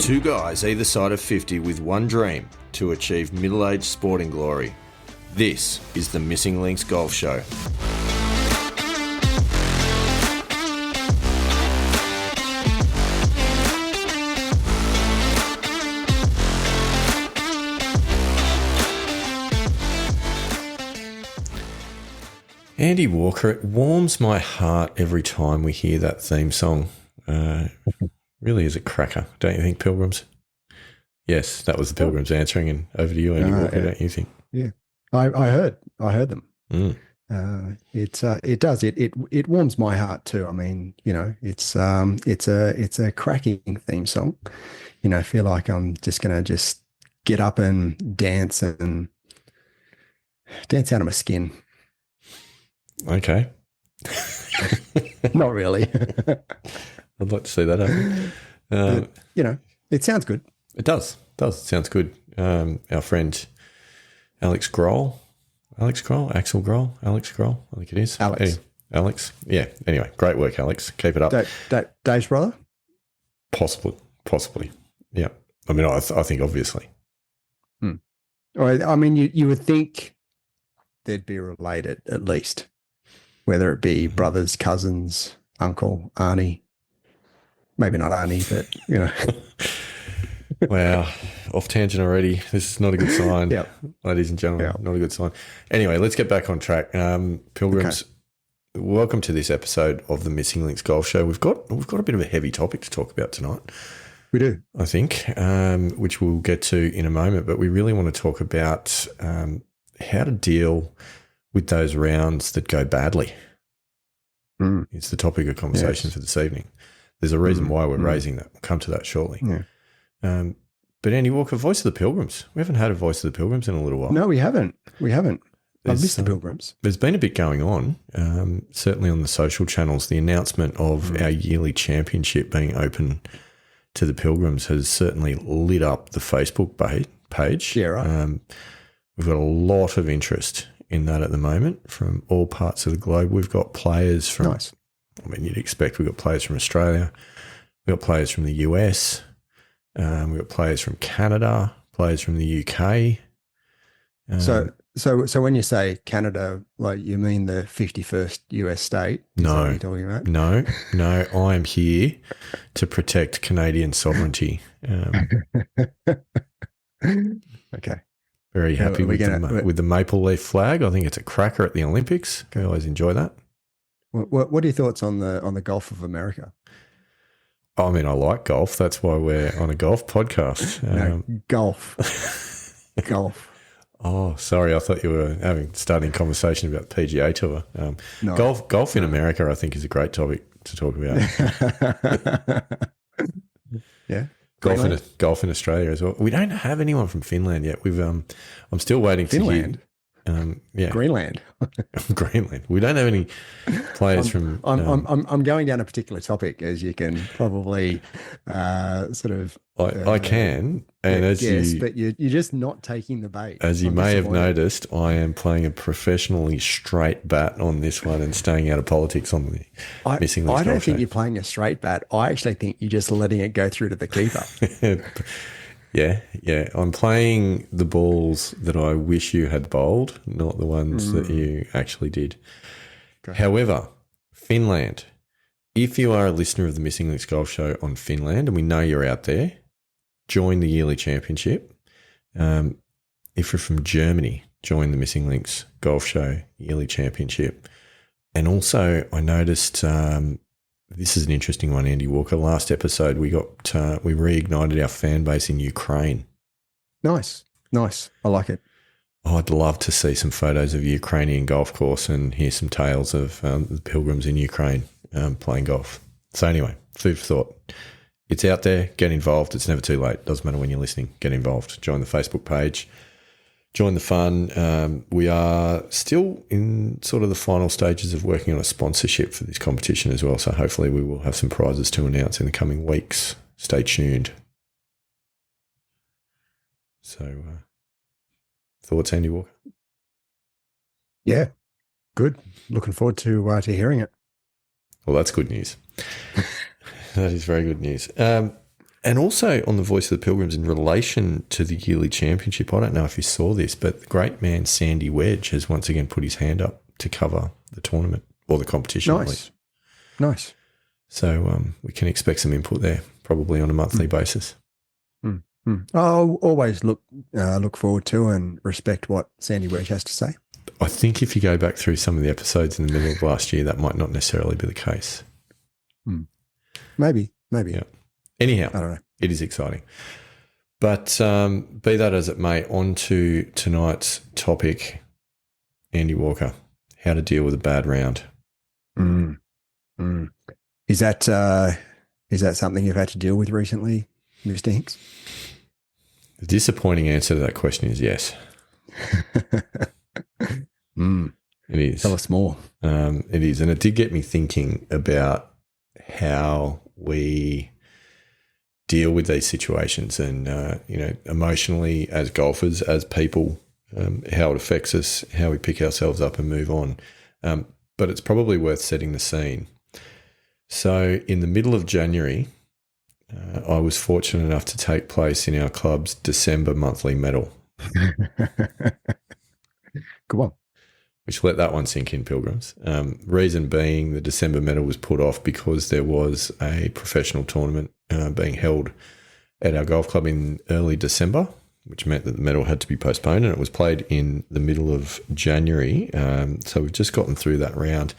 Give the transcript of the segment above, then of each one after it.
Two guys either side of 50 with one dream to achieve middle-aged sporting glory. This is the Missing Links Golf Show. Andy Walker, it warms my heart every time we hear that theme song. Really is a cracker, don't you think, Pilgrims? Yes, that was the Pilgrims answering, and over to you, Andy Walker, don't you think? Yeah, I heard them. It does. It warms my heart too. I mean, you know, it's a cracking theme song. You know, I feel like I'm just gonna get up and dance out of my skin. Okay. Not really. I'd like to see that happen. You know, it sounds good. It does. It sounds good. Our friend Axel Grohl, I think it is. Alex. Yeah. Anyway, great work, Alex. Keep it up. Dave's brother? Possibly. Yeah. I mean, I think obviously. Or, I mean, you would think they'd be related at least, whether it be brothers, cousins, uncle, auntie. Maybe not auntie, but, you know. Wow. Off tangent already. This is not a good sign, ladies and gentlemen. Not a good sign. Anyway, let's get back on track. Pilgrims, welcome to this episode of the Missing Links Golf Show. We've got a bit of a heavy topic to talk about tonight. We do. I think, which we'll get to in a moment, but we really want to talk about how to deal with those rounds that go badly. It's the topic of conversation for this evening. There's a reason why we're raising that. We'll come to that shortly. Yeah. But Andy Walker, Voice of the Pilgrims. We haven't had a Voice of the Pilgrims in a little while. No, we haven't. I've missed the Pilgrims. There's been a bit going on, certainly on the social channels. The announcement of our yearly championship being open to the Pilgrims has certainly lit up the Facebook page. Yeah, right. We've got a lot of interest in that at the moment from all parts of the globe. We've got players from... Nice. I mean, you'd expect we've got players from Australia, we've got players from the US, we've got players from Canada, players from the UK. So when you say Canada, like you mean the 51st US state? Is that what you're talking about? No. I am here to protect Canadian sovereignty. Okay. Very happy with the maple leaf flag. I think it's a cracker at the Olympics. I always enjoy that. What are your thoughts on the Gulf of America? I mean, I like golf. That's why we're on a golf podcast. Golf. Oh, sorry. I thought you were starting a conversation about the PGA Tour. No. Golf in America, I think, is a great topic to talk about. Yeah. Golf in Australia as well. We don't have anyone from Finland yet. I'm still waiting to hear. Greenland. Greenland. We don't have any players from. I'm going down a particular topic, as you can probably sort of. I can, and but you're just not taking the bait. As you may have noticed, I am playing a professionally straight bat on this one and staying out of politics on the Missing Links. I don't think you're playing a straight bat. I actually think you're just letting it go through to the keeper. Yeah. I'm playing the balls that I wish you had bowled, not the ones that you actually did. Okay. However, Finland, if you are a listener of the Missing Links Golf Show on Finland, and we know you're out there, join the yearly championship. If you're from Germany, join the Missing Links Golf Show yearly championship. And also, I noticed... this is an interesting one, Andy Walker. Last episode, we reignited our fan base in Ukraine. Nice. I like it. I'd love to see some photos of a Ukrainian golf course and hear some tales of the Pilgrims in Ukraine playing golf. So anyway, food for thought. It's out there. Get involved. It's never too late. Doesn't matter when you're listening. Get involved. Join the Facebook page. Join the fun. We are still in sort of the final stages of working on a sponsorship for this competition as well. So hopefully we will have some prizes to announce in the coming weeks. Stay tuned. So, thoughts, Andy Walker? Yeah, good. Looking forward to hearing it. Well, that's good news. That is very good news. And also on the Voice of the Pilgrims in relation to the yearly championship, I don't know if you saw this, but the great man Sandy Wedge has once again put his hand up to cover the tournament or the competition. At least. Nice. So we can expect some input there, probably on a monthly basis. I'll always look forward to and respect what Sandy Wedge has to say. I think if you go back through some of the episodes in the middle of last year, that might not necessarily be the case. Maybe. Yeah. Anyhow, I don't know. It is exciting. But be that as it may, on to tonight's topic, Andy Walker, how to deal with a bad round. Is that something you've had to deal with recently, Mr. Hinks? The disappointing answer to that question is yes. It is. Tell us more. It is. And it did get me thinking about how we deal with these situations and, emotionally as golfers, as people, how it affects us, how we pick ourselves up and move on. But it's probably worth setting the scene. So in the middle of January, I was fortunate enough to take place in our club's December monthly medal. Come on. Which let that one sink in, Pilgrims. Reason being the December medal was put off because there was a professional tournament being held at our golf club in early December, which meant that the medal had to be postponed, and it was played in the middle of January. So we've just gotten through that round.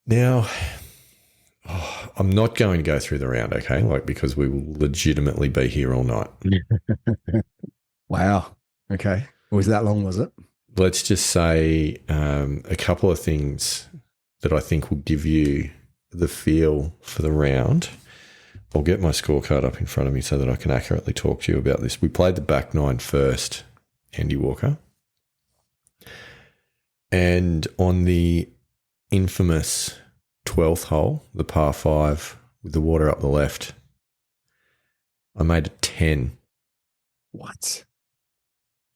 Now, I'm not going to go through the round, okay? Because we will legitimately be here all night. Wow. Okay. Was that long, was it? Let's just say a couple of things that I think will give you the feel for the round. I'll get my scorecard up in front of me so that I can accurately talk to you about this. We played the back nine first, Andy Walker. And on the infamous 12th hole, the par 5 with the water up the left, I made a 10. What?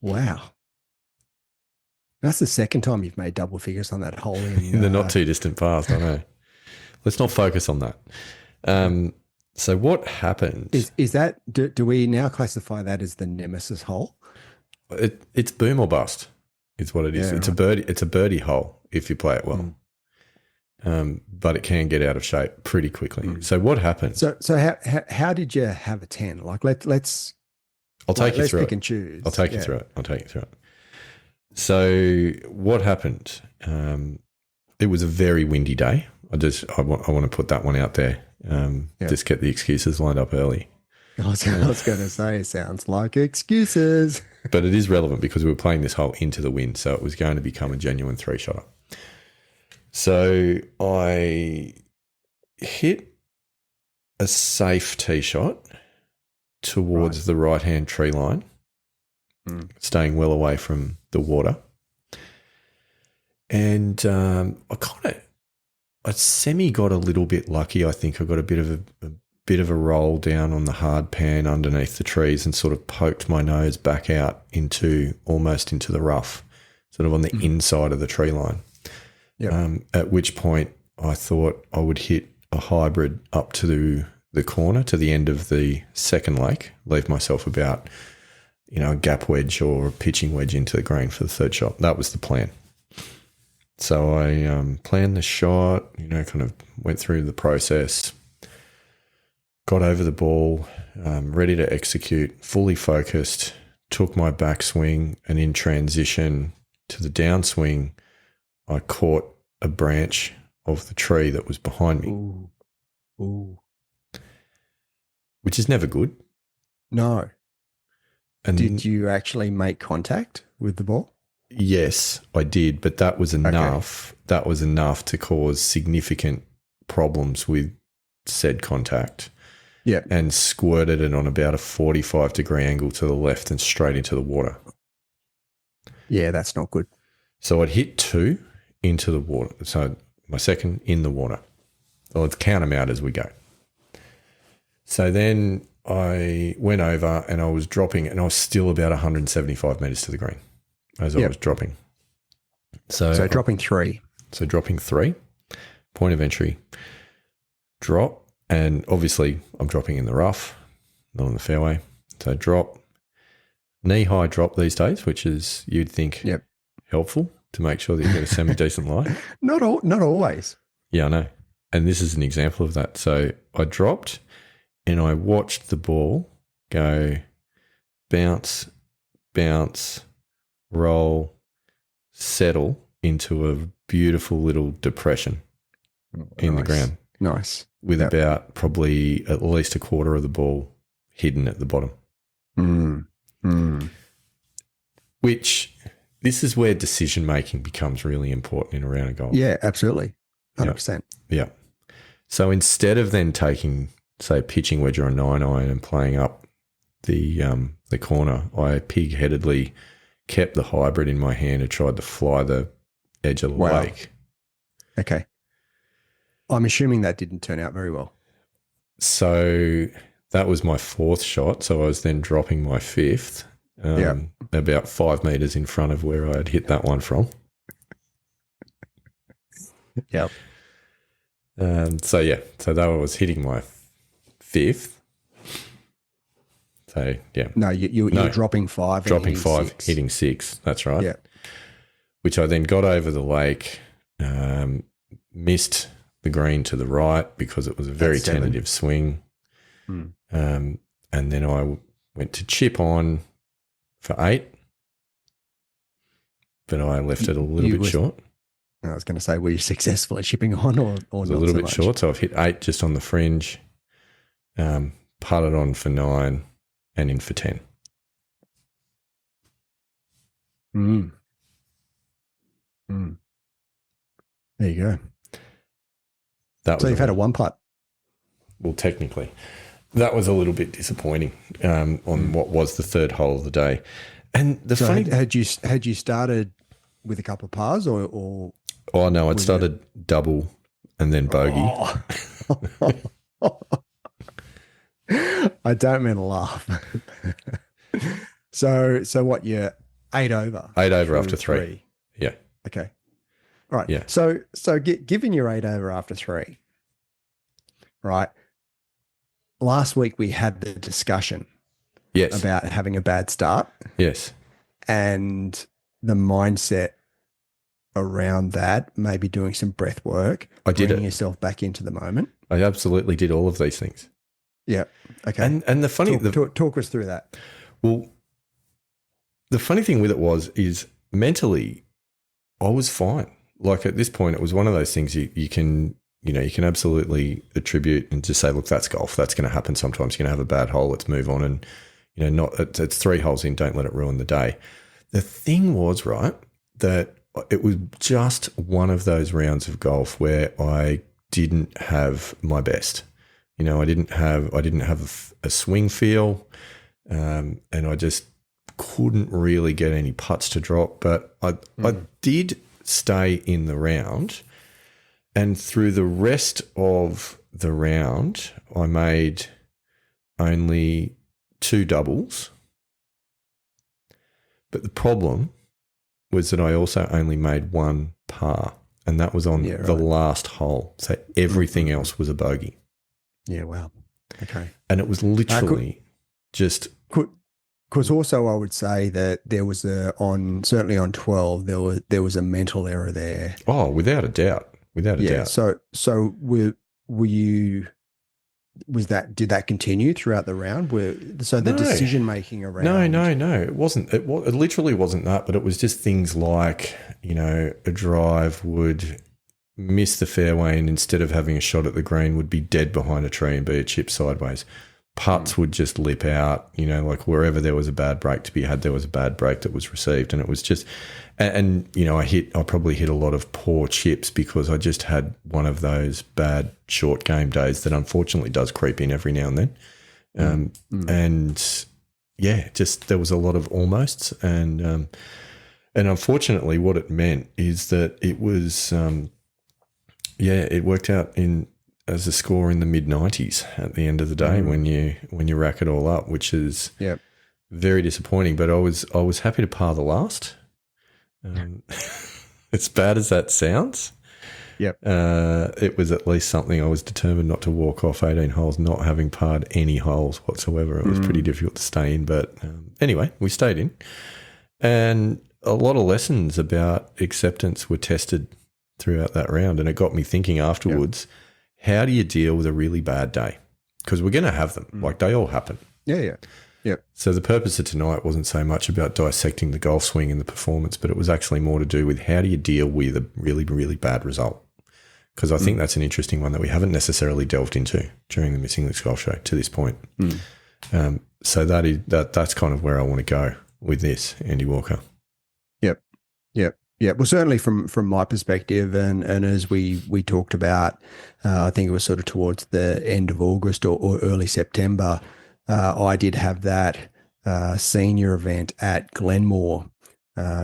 Wow. That's the second time you've made double figures on that hole in the not too distant past. I know. Let's not focus on that. So what happened? Is that? Do we now classify that as the nemesis hole? It's boom or bust. Is what it is. Yeah, it's right. It's a birdie hole if you play it well. But it can get out of shape pretty quickly. So what happened? So how did you have a 10? Like let's. I'll take you through pick it. And choose. I'll take you through it. So what happened? It was a very windy day. I want to put that one out there. Just get the excuses lined up early. I was going to say, it sounds like excuses. But it is relevant because we were playing this hole into the wind, so it was going to become a genuine 3-shotter. So I hit a safe tee shot towards the right-hand tree line, staying well away from the water. And I semi got a little bit lucky. I think I got a bit of a roll down on the hard pan underneath the trees and sort of poked my nose back out almost into the rough, sort of on the inside of the tree line. Yep. At which point I thought I would hit a hybrid up to the corner, to the end of the second lake, leave myself about, a gap wedge or a pitching wedge into the green for the third shot. That was the plan. So I planned the shot, kind of went through the process, got over the ball, ready to execute, fully focused, took my backswing, and in transition to the downswing, I caught a branch of the tree that was behind me. Ooh. Which is never good. No. And did you actually make contact with the ball? Yes, I did, but that was enough. Okay. That was enough to cause significant problems with said contact. Yeah. And squirted it on about a 45-degree angle to the left and straight into the water. Yeah, that's not good. So I'd hit 2 into the water. So my second in the water. Well, let's count them out as we go. So then I went over and I was dropping, and I was still about 175 metres to the green as I was dropping. So dropping 3. So dropping 3, point of entry, drop, And obviously I'm dropping in the rough, not on the fairway. So drop, knee-high drop these days, which is, you'd think, helpful to make sure that you get a semi-decent lie. Not always. Yeah, I know. And this is an example of that. So I dropped and I watched the ball go bounce, bounce, roll, settle into a beautiful little depression in the ground. Nice. With about probably at least a quarter of the ball hidden at the bottom. Which, this is where decision making becomes really important in a round of golf. Yeah, absolutely. 100%. Yeah. So instead of then taking, say, a pitching wedge or a 9-iron and playing up the corner, I pig-headedly kept the hybrid in my hand and tried to fly the edge of the lake. Okay. I'm assuming that didn't turn out very well. So that was my fourth shot. So I was then dropping my fifth, about 5 meters in front of where I had hit that one from. Yep. So that was hitting my fifth. So yeah. No, you're dropping 5. Dropping hitting 5, 6. hitting 6. That's right. Yeah. Which I then got over the lake, missed the green to the right because it was a very tentative swing. And then I went to chip on for 8, but I left it a little bit short. I was going to say, were you successful at chipping on or not? A little bit much? short, so I've hit 8 just on the fringe, putted on for 9 and in for 10. There you go. So you've had a 1 putt. Well, technically. That was a little bit disappointing on what was the third hole of the day. And the funny... Had you started with a couple of pars or Oh, no, I'd started double and then bogey. I don't mean to laugh. So what, you're 8 over? 8 over after 3. Yeah. Okay. All right. Yeah. So given you're 8 over after 3, right? Last week we had the discussion about having a bad start. Yes. And the mindset around that, maybe doing some breath work, bringing yourself back into the moment. I absolutely did all of these things. Yeah. Okay. And the funny... Talk us through that. Well, the funny thing with it is mentally, I was fine. Like at this point, it was one of those things you can absolutely attribute and just say, look, that's golf. That's going to happen sometimes. You're going to have a bad hole. Let's move on. And, it's 3 holes in. Don't let it ruin the day. The thing was, right, that it was just one of those rounds of golf where I didn't have my best. I didn't have a swing feel, and I just couldn't really get any putts to drop. But I did stay in the round, and through the rest of the round, I made only 2 doubles. But the problem was that I also only made 1 par, and that was on the last hole. So everything else was a bogey. Yeah, wow. Okay. And it was literally just... Because also I would say that there was certainly on 12, there was a mental error there. Oh, without a doubt. Without a doubt. So were you... did that continue throughout the round? The decision making around? No. It wasn't. It literally wasn't that, but it was just things like, a drive would miss the fairway and instead of having a shot at the green would be dead behind a tree and be a chip sideways. Putts would just lip out, like wherever there was a bad break to be had, there was a bad break that was received. And it was just, and I probably hit a lot of poor chips because I just had one of those bad short game days that unfortunately does creep in every now and then. And yeah, just there was a lot of almosts. And unfortunately what it meant is that it was, it worked out as a score in the mid-90s at the end of the day when you rack it all up, which is very disappointing. But I was happy to par the last. As bad as that sounds, Yep. It was at least something I was determined not to walk off 18 holes, not having parred any holes whatsoever. It was pretty difficult to stay in. But anyway, we stayed in. And a lot of lessons about acceptance were tested throughout that round. And it got me thinking afterwards, how do you deal with a really bad day? Because we're going to have them. Like, they all happen. Yeah. Yep. So the purpose of tonight wasn't so much about dissecting the golf swing and the performance, but it was actually more to do with how do you deal with a really, really bad result? Because I think that's an interesting one that we haven't necessarily delved into during the Missing Links Golf Show to this point. So that's kind of where I want to go with this, Andy Walker. Yep. Well, certainly from my perspective, and as we talked about, I think it was sort of towards the end of August or early September, I did have that senior event at Glenmore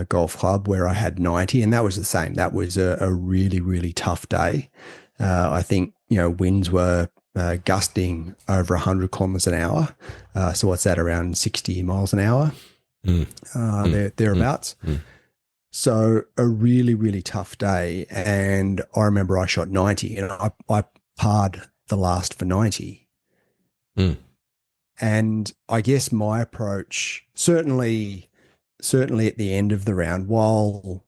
Golf Club where I had 90, and that was the same. That was a really, really tough day. I think, winds were gusting over 100 kilometers an hour. So what's that, around 60 miles an hour? Thereabouts. So a really, really tough day. And I remember I shot 90 and I parred the last for 90. And I guess my approach, certainly at the end of the round, while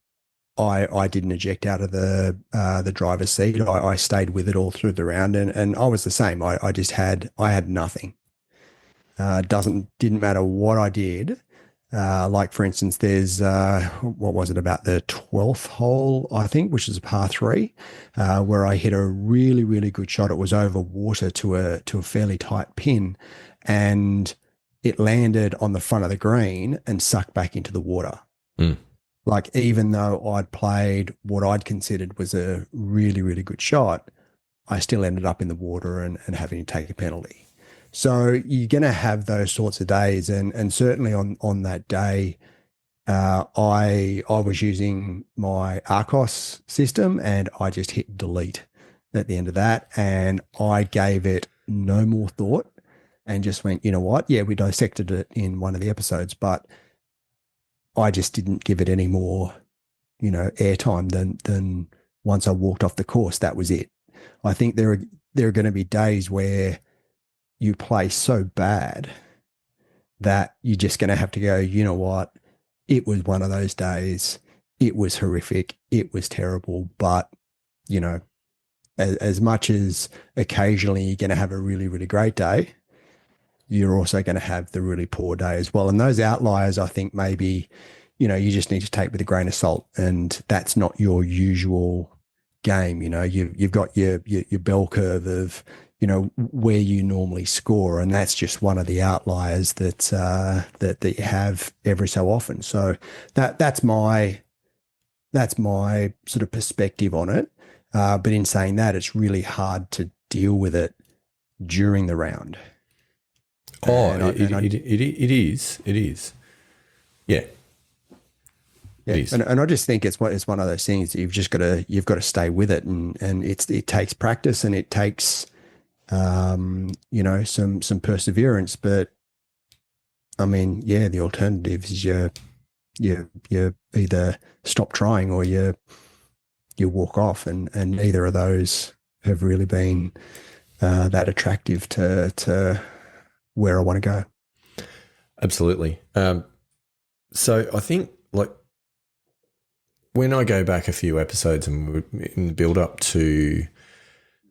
I didn't eject out of the driver's seat, I stayed with it all through the round, and I was the same. I had nothing. Didn't matter what I did. Like, for instance, there's what was it, about the 12th hole, I think, which is a par 3, where I hit a really, really good shot. It was over water to a fairly tight pin, and it landed on the front of the green and sucked back into the water. Like, even though I'd played what I'd considered was a really, really good shot, I still ended up in the water and having to take a penalty. So you're going to have those sorts of days. And certainly on that day, I was using my Arcos system, and I just hit delete at the end of that. And I gave it no more thought and just went, you know what? Yeah, we dissected it in one of the episodes, but I just didn't give it any more, airtime than once I walked off the course. That was it. I think there are going to be days where you play so bad that you're just going to have to go, you know what? It was one of those days. It was horrific. It was terrible. But, as much as occasionally you're going to have a really, really great day, you're also going to have the really poor day as well. And those outliers, I think maybe, you just need to take with a grain of salt, and that's not your usual game. You've got your bell curve of, where you normally score, and that's just one of the outliers that you have every so often. So that's my sort of perspective on it. But in saying that, it's really hard to deal with it during the round. It is. Yeah. Yeah, and I just think it's one of those things that you've got to stay with it, and it takes practice, and it takes some perseverance. But I mean, yeah, the alternative is you either stop trying or you walk off, and neither of those have really been that attractive to where I want to go. Absolutely. So I think, like, when I go back a few episodes and in the build up to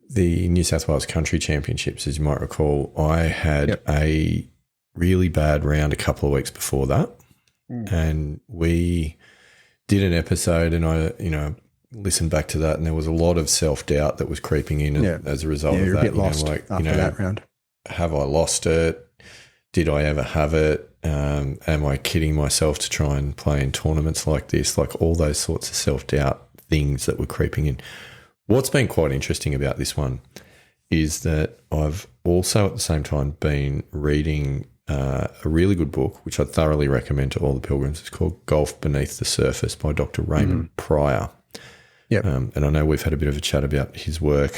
the New South Wales Country Championships, as you might recall, I had a really bad round a couple of weeks before that. And we did an episode, and I, listened back to that, and there was a lot of self-doubt that was creeping in as a result of that. You're a bit lost after that round. Have I lost it? Did I ever have it? Am I kidding myself to try and play in tournaments like this? Like, all those sorts of self-doubt things that were creeping in. What's been quite interesting about this one is that I've also at the same time been reading a really good book, which I thoroughly recommend to all the pilgrims. It's called Golf Beneath the Surface by Dr. Raymond Pryor. Yep. And I know we've had a bit of a chat about his work.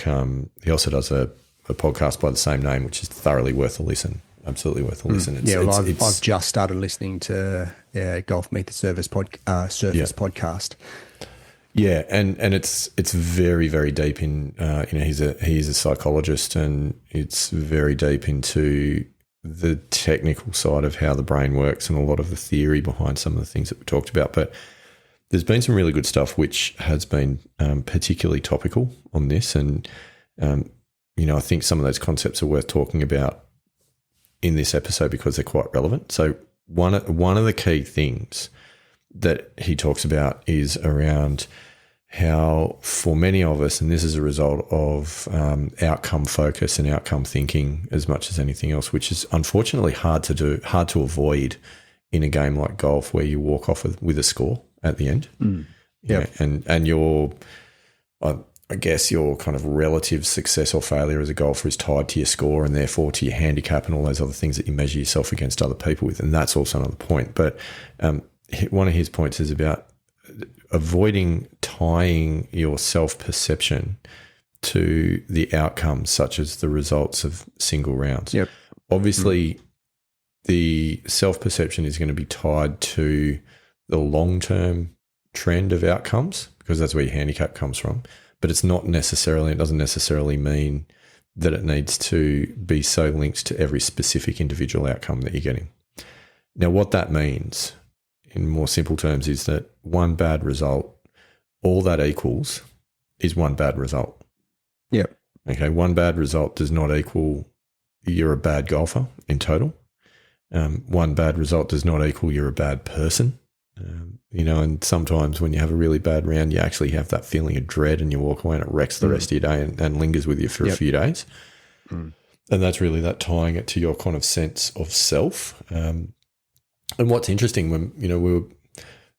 He also does a podcast by the same name, which is thoroughly worth a listen. Absolutely worth a listen. I've just started listening to Golf Beneath the Surface podcast. Yeah, and it's very, very deep in he's a psychologist, and it's very deep into the technical side of how the brain works and a lot of the theory behind some of the things that we talked about. But there's been some really good stuff which has been particularly topical on this, and I think some of those concepts are worth talking about in this episode because they're quite relevant. So one of the key things that he talks about is around how for many of us, and this is a result of outcome focus and outcome thinking as much as anything else, which is unfortunately hard to avoid in a game like golf where you walk off with a score at the end. Yep. And your, I guess your kind of relative success or failure as a golfer is tied to your score and therefore to your handicap and all those other things that you measure yourself against other people with. And that's also another point. But one of his points is about avoiding tying your self-perception to the outcomes, such as the results of single rounds. Yep. Obviously, the self-perception is going to be tied to the long-term trend of outcomes because that's where your handicap comes from. But it doesn't necessarily mean that it needs to be so linked to every specific individual outcome that you're getting. Now, what that means in more simple terms is that one bad result, all that equals is one bad result. Yep. Okay. One bad result does not equal you're a bad golfer in total. One bad result does not equal you're a bad person. And sometimes when you have a really bad round, you actually have that feeling of dread and you walk away and it wrecks the rest of your day and lingers with you for a few days. And that's really that tying it to your kind of sense of self. And what's interesting when, we were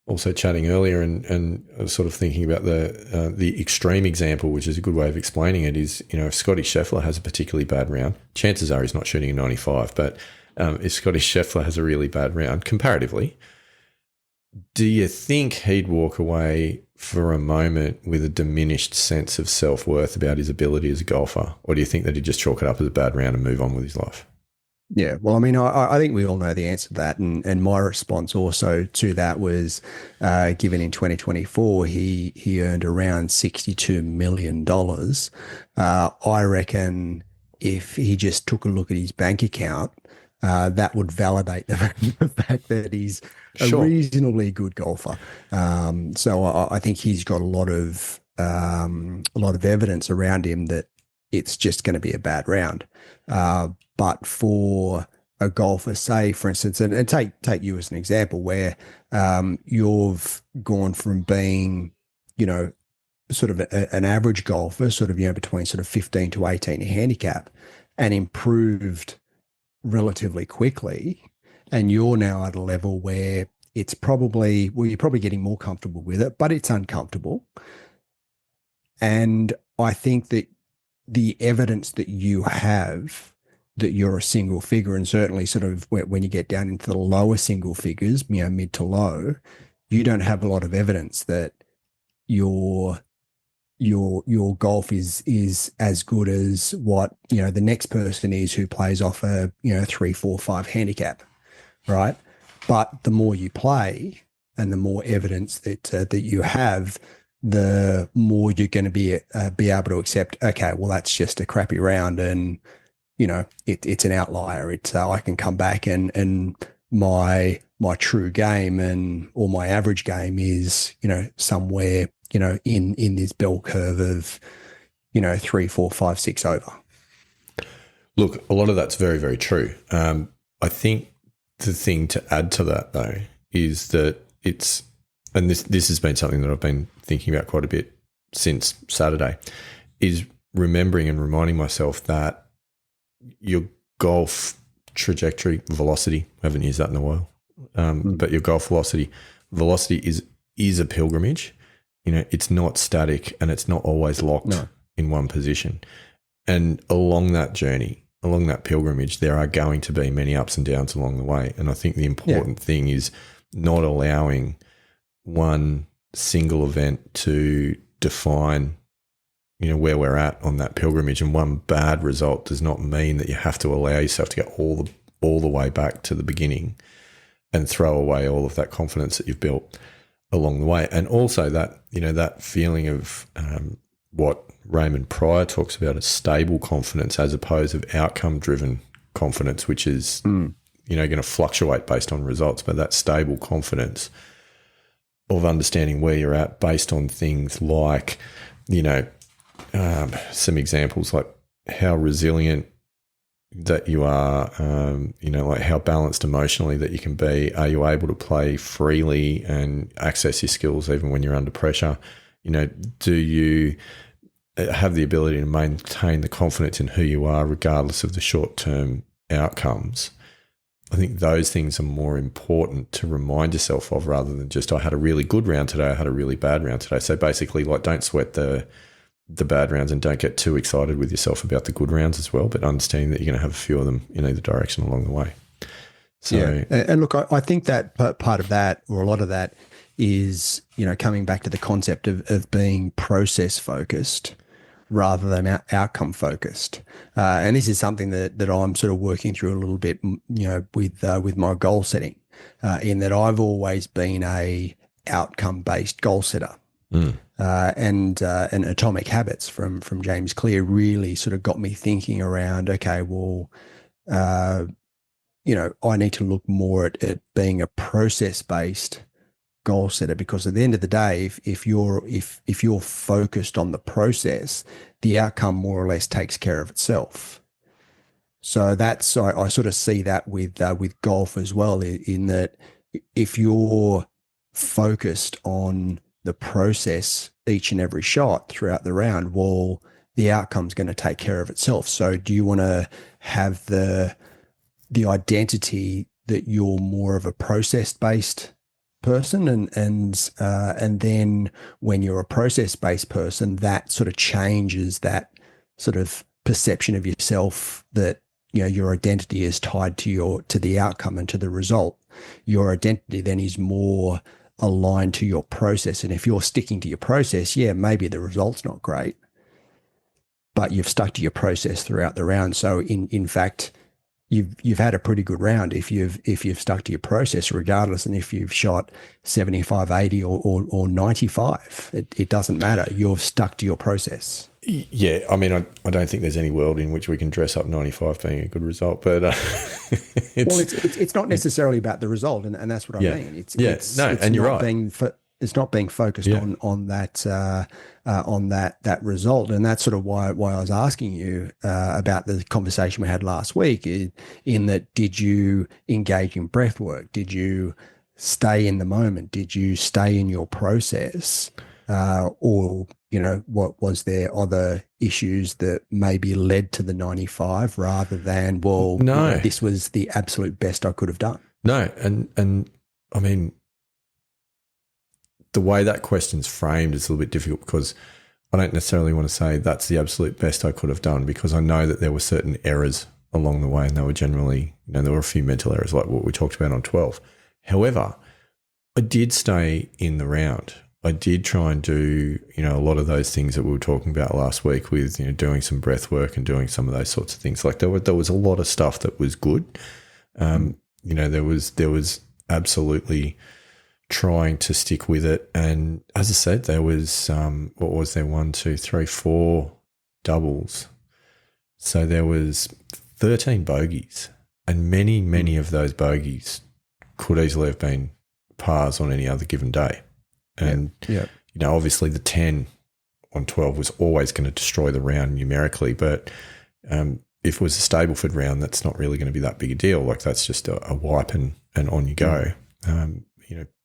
also chatting earlier and I was sort of thinking about the extreme example, which is a good way of explaining it is, if Scotty Scheffler has a particularly bad round, chances are he's not shooting a 95, but if Scotty Scheffler has a really bad round comparatively, do you think he'd walk away for a moment with a diminished sense of self-worth about his ability as a golfer? Or do you think that he'd just chalk it up as a bad round and move on with his life? Yeah, well, I mean, I think we all know the answer to that. And my response also to that was, given in 2024, he earned around $62 million. I reckon if he just took a look at his bank account, that would validate the fact that he's a reasonably good golfer. So I think he's got a lot of evidence around him that it's just going to be a bad round. But for a golfer, say, for instance, and take you as an example, where you've gone from being, sort of an average golfer, sort of, between sort of 15 to 18 handicap, and improved relatively quickly, and you're now at a level where it's probably, you're probably getting more comfortable with it, but it's uncomfortable. And I think that the evidence that you have that you're a single figure, and certainly sort of when you get down into the lower single figures, mid to low, you don't have a lot of evidence that your golf is as good as what, the next person is who plays off a, 3, 4, 5 handicap, right? But the more you play and the more evidence that you have, the more you're going to be able to accept, okay, well, that's just a crappy round and, it's an outlier. It's I can come back and my true game or my average game is, somewhere, in this bell curve of, 3, 4, 5, 6 over. Look, a lot of that's very, very true. I think the thing to add to that though is that and this has been something that I've been thinking about quite a bit since Saturday, is remembering and reminding myself that your golf trajectory, velocity, I haven't used that in a while, but your golf velocity is a pilgrimage. It's not static and it's not always locked in one position. And along that journey, along that pilgrimage, there are going to be many ups and downs along the way. And I think the important thing is not allowing one single event to define, where we're at on that pilgrimage. And one bad result does not mean that you have to allow yourself to get all the way back to the beginning and throw away all of that confidence that you've built. along the way. And also that, that feeling of what Raymond Pryor talks about as stable confidence as opposed to outcome-driven confidence, which is, going to fluctuate based on results, but that stable confidence of understanding where you're at based on things like, some examples like how resilient that you are, like how balanced emotionally that you can be. Are you able to play freely and access your skills even when you're under pressure? Do you have the ability to maintain the confidence in who you are regardless of the short-term outcomes? I think those things are more important to remind yourself of rather than just, I had a really good round today, I had a really bad round today. So basically, like, don't sweat the bad rounds and don't get too excited with yourself about the good rounds as well, but understanding that you're going to have a few of them in either direction along the way. So, yeah. And look, I think that part of that, or a lot of that, is, coming back to the concept of being process focused rather than outcome focused. And this is something that I'm sort of working through a little bit, with my goal setting, in that I've always been a outcome based goal setter. And Atomic Habits from James Clear really sort of got me thinking around, okay, well, I need to look more at being a process based goal setter, because at the end of the day, if you're focused on the process, the outcome more or less takes care of itself. So I sort of see that with golf as well, in that if you're focused on the process each and every shot throughout the round, well, the outcome's going to take care of itself. So do you want to have the identity that you're more of a process based person, and then when you're a process based person, that sort of changes that sort of perception of yourself, that your identity is tied to the outcome and to the result. Your identity then is more aligned to your process, and if you're sticking to your process, maybe the result's not great, but you've stuck to your process throughout the round. So in fact, you've had a pretty good round if you've stuck to your process, regardless, and if you've shot 75, 80 or 95, it doesn't matter. You've stuck to your process. Yeah, I mean, I don't think there's any world in which we can dress up 95 being a good result, but it's not necessarily about the result, and that's what I mean. It's you're right. It's not being focused on that result, and that's sort of why I was asking you about the conversation we had last week. In that, did you engage in breath work? Did you stay in the moment? Did you stay in your process, or what was there other issues that maybe led to the 95 rather than, well, no, this was the absolute best I could have done? No, and I mean, the way that question's framed is a little bit difficult, because I don't necessarily want to say that's the absolute best I could have done, because I know that there were certain errors along the way, and they were generally, there were a few mental errors like what we talked about on 12. However, I did stay in the round. I did try and do, a lot of those things that we were talking about last week with, doing some breath work and doing some of those sorts of things. Like there was a lot of stuff that was good. There was absolutely trying to stick with it. And as I said, there was, what was there? 1, 2, 3, 4 doubles. So there was 13 bogeys, and many of those bogeys could easily have been pars on any other given day. And, obviously the 10 on 12 was always going to destroy the round numerically, but if it was a Stableford round, that's not really going to be that big a deal. Like that's just a wipe and on you go.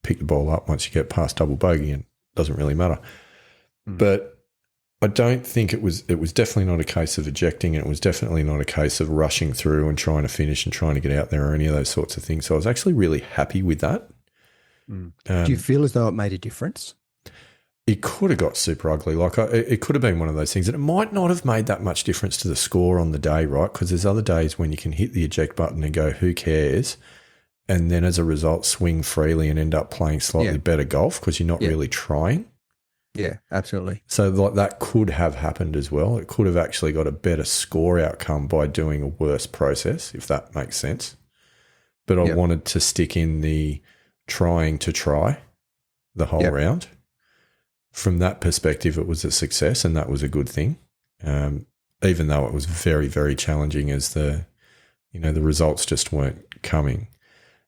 Pick the ball up once you get past double bogey, and it doesn't really matter. But I don't think it was definitely not a case of ejecting, and it was definitely not a case of rushing through and trying to finish and trying to get out there or any of those sorts of things. So I was actually really happy with that. Do you feel as though it made a difference? It could have got super ugly. Like it could have been one of those things, and it might not have made that much difference to the score on the day, right? Because there's other days when you can hit the eject button and go, who cares? And then as a result, swing freely and end up playing slightly better golf because you're not really trying. Yeah, absolutely. So like that could have happened as well. It could have actually got a better score outcome by doing a worse process, if that makes sense. But I wanted to stick in the trying to try the whole round. From that perspective, it was a success, and that was a good thing. Even though it was very, very challenging, as the results just weren't coming.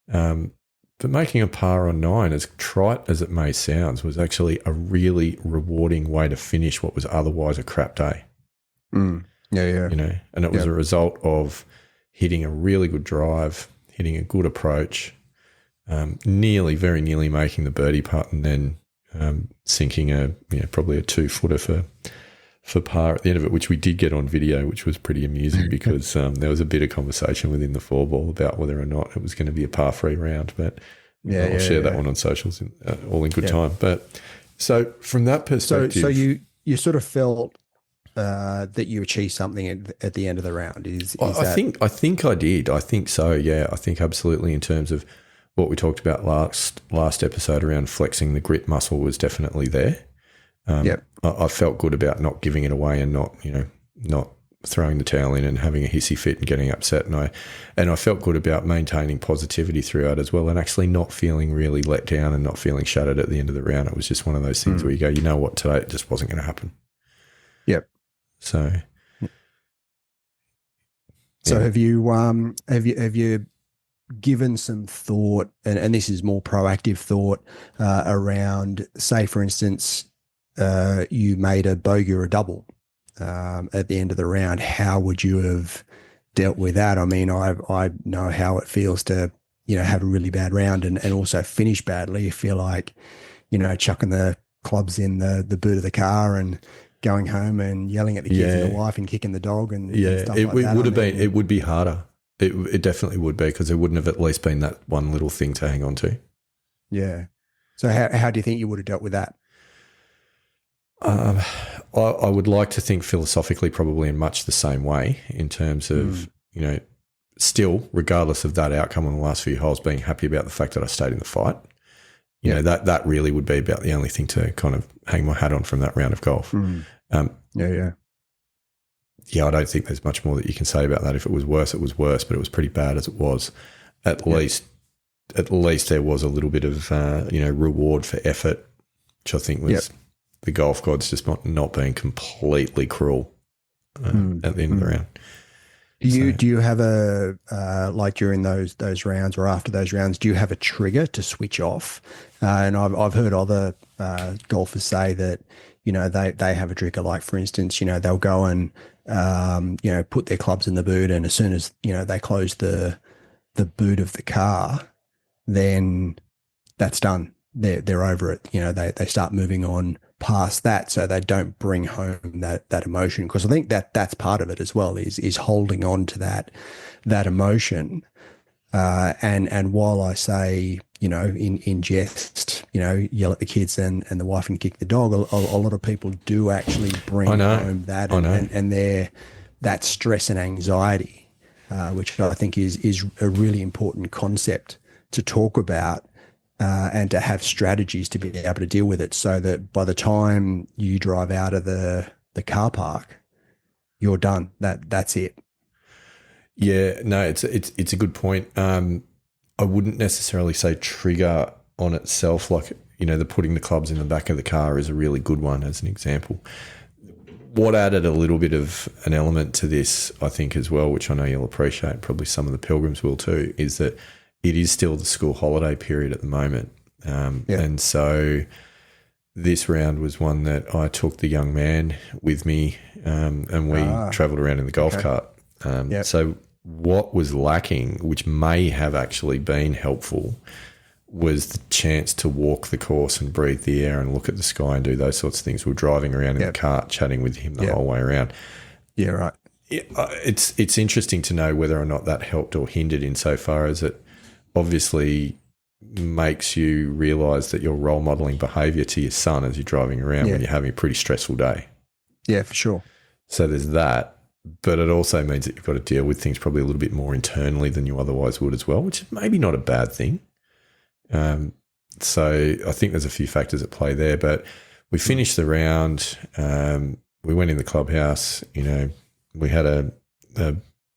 But making a par on 9, as trite as it may sound, was actually a really rewarding way to finish what was otherwise a crap day. Yeah. And it was a result of hitting a really good drive, hitting a good approach, very nearly making the birdie putt, and then sinking probably a 2-footer for par at the end of it, which we did get on video, which was pretty amusing because there was a bit of conversation within the 4-ball about whether or not it was going to be a par-free round. But I'll share that one on socials, all in good time. But so from that perspective, so you sort of felt that you achieved something at the end of the round. I think I did. I think so. Yeah, I think absolutely. In terms of what we talked about last episode around flexing the grit muscle was definitely there. I felt good about not giving it away and not throwing the towel in and having a hissy fit and getting upset. And I felt good about maintaining positivity throughout as well, and actually not feeling really let down and not feeling shattered at the end of the round. It was just one of those things where you go, you know what, today it just wasn't going to happen. Yep. So have you given some thought, and this is more proactive thought around, say, for instance, you made a bogey or a double at the end of the round, how would you have dealt with that? I mean, I know how it feels to, have a really bad round and also finish badly. You feel like, chucking the clubs in the boot of the car and going home and yelling at the kids and the wife and kicking the dog and stuff like that. It would be harder. It definitely would be, because there wouldn't have at least been that one little thing to hang on to. Yeah. So how do you think you would have dealt with that? I would like to think philosophically probably in much the same way, in terms of, still, regardless of that outcome on the last few holes, being happy about the fact that I stayed in the fight. That really would be about the only thing to kind of hang my hat on from that round of golf. I don't think there's much more that you can say about that. If it was worse, it was worse, but it was pretty bad as it was. At least there was a little bit of, reward for effort, which I think was the golf gods just not being completely cruel at the end of the round. Do you have a like during those rounds or after those rounds, do you have a trigger to switch off? And I've heard other golfers say that they have a trigger, like, for instance, they'll go and put their clubs in the boot, and as soon as they close the boot of the car, then that's done. They're over it. They start moving on past that, so they don't bring home that emotion, because I think that's part of it as well, is holding on to that emotion. And while I say, in jest, yell at the kids and the wife and kick the dog, a lot of people do actually bring home that and that stress and anxiety, which I think is a really important concept to talk about. And to have strategies to be able to deal with it, so that by the time you drive out of the car park, you're done. That's it. Yeah, no, it's a good point. I wouldn't necessarily say trigger on itself, like, the putting the clubs in the back of the car is a really good one as an example. What added a little bit of an element to this, I think, as well, which I know you'll appreciate, probably some of the pilgrims will too, is that it is still the school holiday period at the moment. And so this round was one that I took the young man with me, and we travelled around in the golf cart. So what was lacking, which may have actually been helpful, was the chance to walk the course and breathe the air and look at the sky and do those sorts of things. We're driving around in the cart, chatting with him the whole way around. Yeah, right. It's interesting to know whether or not that helped or hindered, insofar as it obviously makes you realise that you're role modelling behaviour to your son as you're driving around when you're having a pretty stressful day. Yeah, for sure. So there's that, but it also means that you've got to deal with things probably a little bit more internally than you otherwise would as well, which is maybe not a bad thing. So I think there's a few factors at play there, but we finished the round. We went in the clubhouse, we had a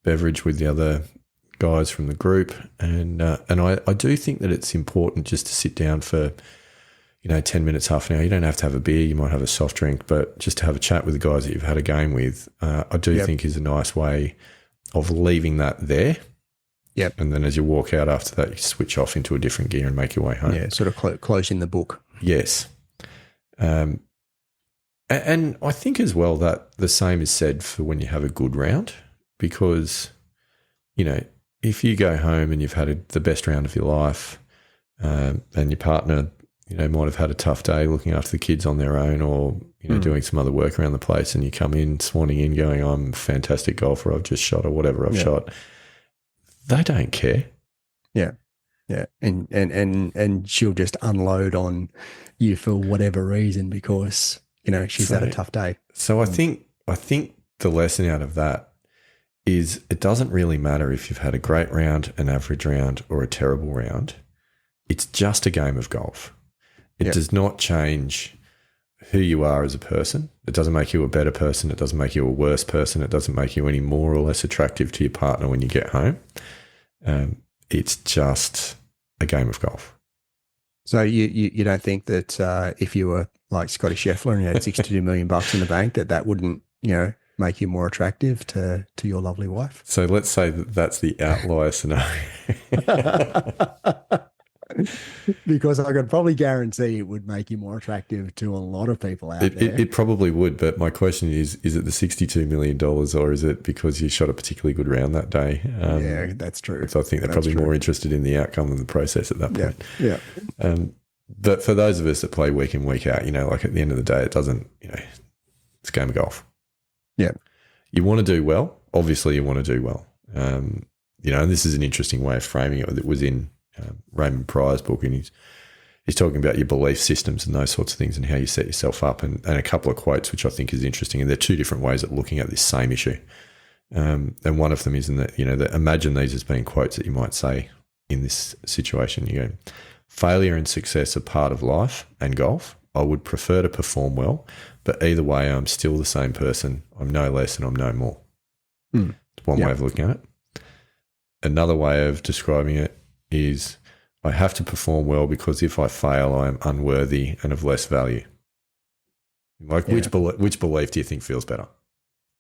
beverage with the other guys from the group, and I do think that it's important just to sit down for 10 minutes, half an hour. You don't have to have a beer. You might have a soft drink, but just to have a chat with the guys that you've had a game with, I do think is a nice way of leaving that there. Yep. And then as you walk out after that, you switch off into a different gear and make your way home. Yeah, sort of closing the book. Yes. And I think as well that the same is said for when you have a good round, because, if you go home and you've had the best round of your life, and your partner, might have had a tough day looking after the kids on their own, or, doing some other work around the place, and you come in swanning in going, I'm a fantastic golfer, I've just shot, or whatever I've shot. They don't care. Yeah. Yeah. And she'll just unload on you for whatever reason because, she's had a tough day. So I think the lesson out of that is it doesn't really matter if you've had a great round, an average round, or a terrible round. It's just a game of golf. It does not change who you are as a person. It doesn't make you a better person. It doesn't make you a worse person. It doesn't make you any more or less attractive to your partner when you get home. It's just a game of golf. So you don't think that if you were like Scotty Scheffler and you had $62 million in the bank, that wouldn't, make you more attractive to your lovely wife? So let's say that that's the outlier scenario. Because I could probably guarantee it would make you more attractive to a lot of people out there. It probably would, but my question is it the $62 million or is it because you shot a particularly good round that day? Yeah, that's true. So I think they're probably more interested in the outcome than the process at that point. Yeah. But for those of us that play week in, week out, like at the end of the day, it doesn't, it's a game of golf. Yeah. You want to do well. Obviously, you want to do well. And this is an interesting way of framing it. It was in Raymond Pryor's book, and he's talking about your belief systems and those sorts of things and how you set yourself up, and a couple of quotes which I think is interesting. And they're two different ways of looking at this same issue. And one of them is in that, that imagine these as being quotes that you might say in this situation. You go, failure and success are part of life and golf. I would prefer to perform well, but either way, I'm still the same person. I'm no less and I'm no more. It's one way of looking at it. Another way of describing it is I have to perform well because if I fail, I am unworthy and of less value. Which belief do you think feels better?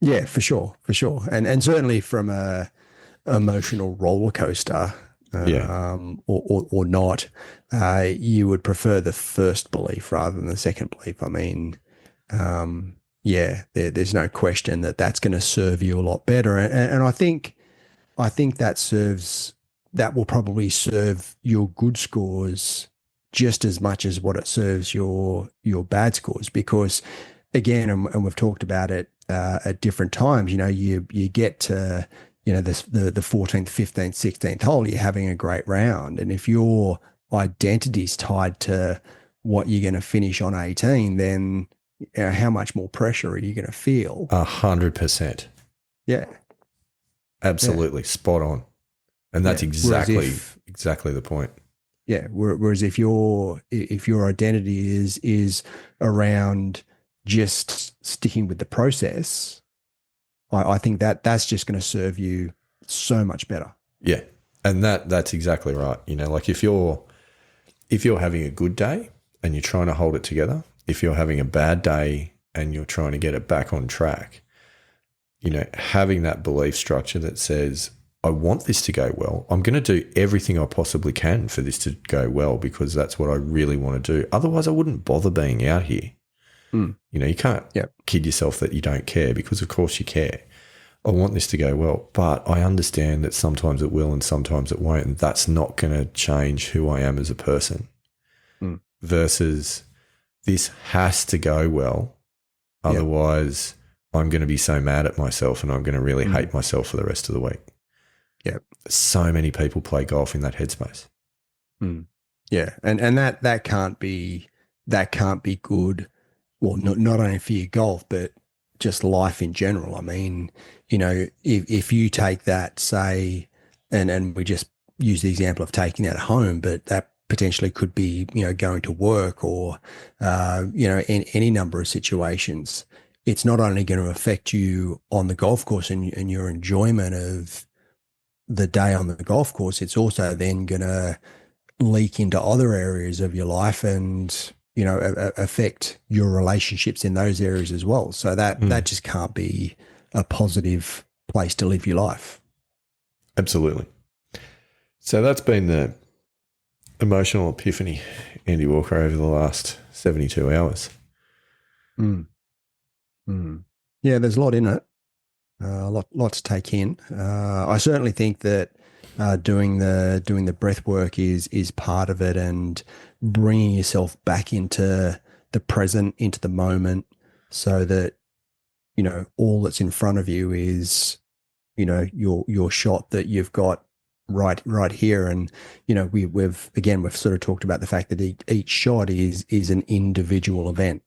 Yeah, for sure. And certainly from a emotional roller coaster, or not, you would prefer the first belief rather than the second belief. I mean, there's no question that that's going to serve you a lot better. And I think that will probably serve your good scores just as much as what it serves your bad scores, because again, and we've talked about it at different times, you get to, the 14th, 15th, 16th hole, you're having a great round. And if your identity's tied to what you're going to finish on 18, then how much more pressure are you going to feel? 100%. Yeah. Absolutely. Spot on. And that's exactly the point. Yeah. Whereas if your identity is around just sticking with the process, I think that's just going to serve you so much better. Yeah. And that's exactly right. Like if you're having a good day and you're trying to hold it together, if you're having a bad day and you're trying to get it back on track, having that belief structure that says, I want this to go well. I'm going to do everything I possibly can for this to go well because that's what I really want to do. Otherwise, I wouldn't bother being out here. You can't kid yourself that you don't care because, of course, you care. I want this to go well, but I understand that sometimes it will and sometimes it won't, and that's not going to change who I am as a person. Versus this has to go well. Otherwise, I'm going to be so mad at myself and I'm going to really hate myself for the rest of the week. Yeah. So many people play golf in that headspace. Yeah. And that can't be good. Well, not only for your golf, but just life in general. I mean, if you take that, say, and we just use the example of taking that home, but that potentially could be, going to work or, in any number of situations, it's not only going to affect you on the golf course and your enjoyment of the day on the golf course, it's also then going to leak into other areas of your life and, affect your relationships in those areas as well. So that just can't be a positive place to live your life. Absolutely. So that's been the emotional epiphany, Andy Walker, over the last 72 hours. Yeah, there's a lot in it. A lot to take in. I certainly think that doing the breath work is part of it, and bringing yourself back into the present, into the moment, so that all that's in front of you is your shot that you've got right here. And we've sort of talked about the fact that each shot is an individual event.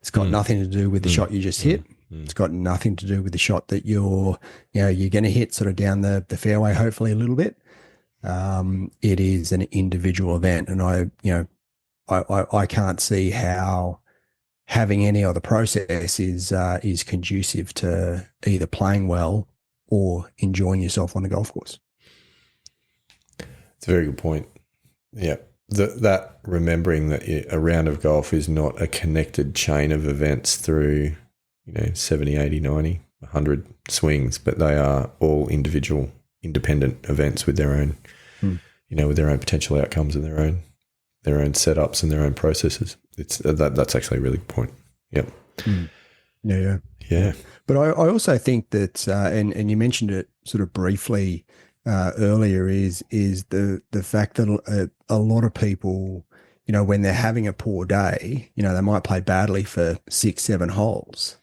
It's got nothing to do with the shot you just hit. It's got nothing to do with the shot that you're going to hit sort of down the fairway, hopefully a little bit. It is an individual event, and I can't see how having any other process is conducive to either playing well or enjoying yourself on the golf course. It's a very good point. Yeah. That remembering that a round of golf is not a connected chain of events through, 70, 80, 90, 100 swings, but they are all individual, independent events with their own, with their own potential outcomes and their own setups and their own processes. That's actually a really good point. Yep. Yeah. But I also think that, and you mentioned it sort of briefly earlier, is the fact that a lot of people, when they're having a poor day, they might play badly for 6-7 holes.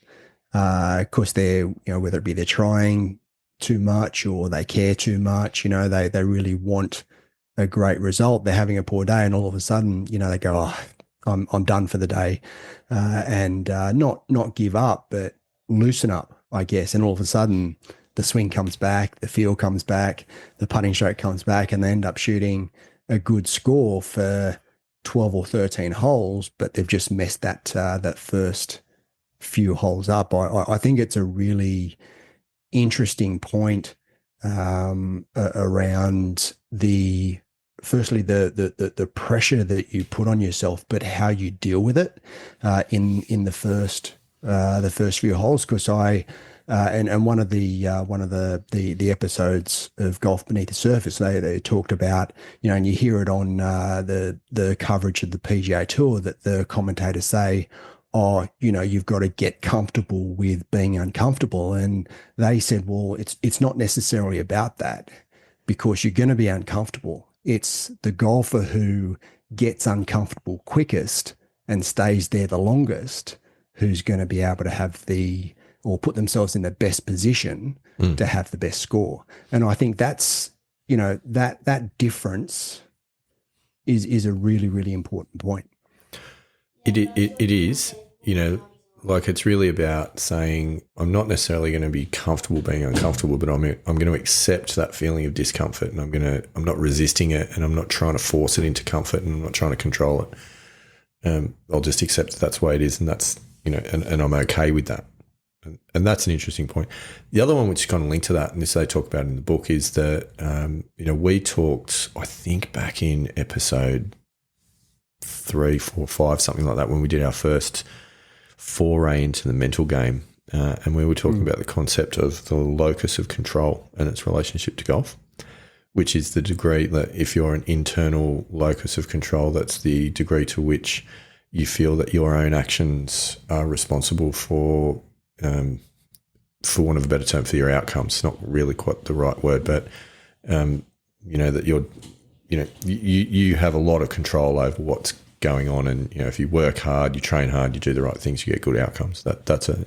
Of course, they're, whether it be they're trying too much or they care too much, they really want a great result. They're having a poor day, and all of a sudden, they go, "Oh, I'm done for the day," and not give up, but loosen up, I guess. And all of a sudden, the swing comes back, the feel comes back, the putting stroke comes back, and they end up shooting a good score for 12 or 13 holes, but they've just messed that first few holes up. I think it's a really interesting point around firstly the pressure that you put on yourself, but how you deal with it in the first few holes. Because and one of the episodes of Golf Beneath the Surface, they talked about, and you hear it on the coverage of the PGA Tour, that the commentators say, "Oh, you've got to get comfortable with being uncomfortable." And they said, well, it's not necessarily about that, because you're going to be uncomfortable. It's the golfer who gets uncomfortable quickest and stays there the longest who's going to be able to have or put themselves in the best position to have the best score. And I think that's, that difference is a really, really important point. It is, like it's really about saying, I'm not necessarily going to be comfortable being uncomfortable, but I'm going to accept that feeling of discomfort, and I'm not resisting it, and I'm not trying to force it into comfort, and I'm not trying to control it. I'll just accept that that's the way it is, and that's, and I'm okay with that. And that's an interesting point. The other one, which is kind of linked to that, and this they talk about in the book, is that, we talked, I think back in episode 3, 4, 5, something like that, when we did our first foray into the mental game, and we were talking about the concept of the locus of control and its relationship to golf, which is the degree that if you're an internal locus of control, that's the degree to which you feel that your own actions are responsible for want of a better term, for your outcomes. Not really quite the right word, but that you're, you have a lot of control over what's going on, and if you work hard, you train hard, you do the right things, you get good outcomes. That's a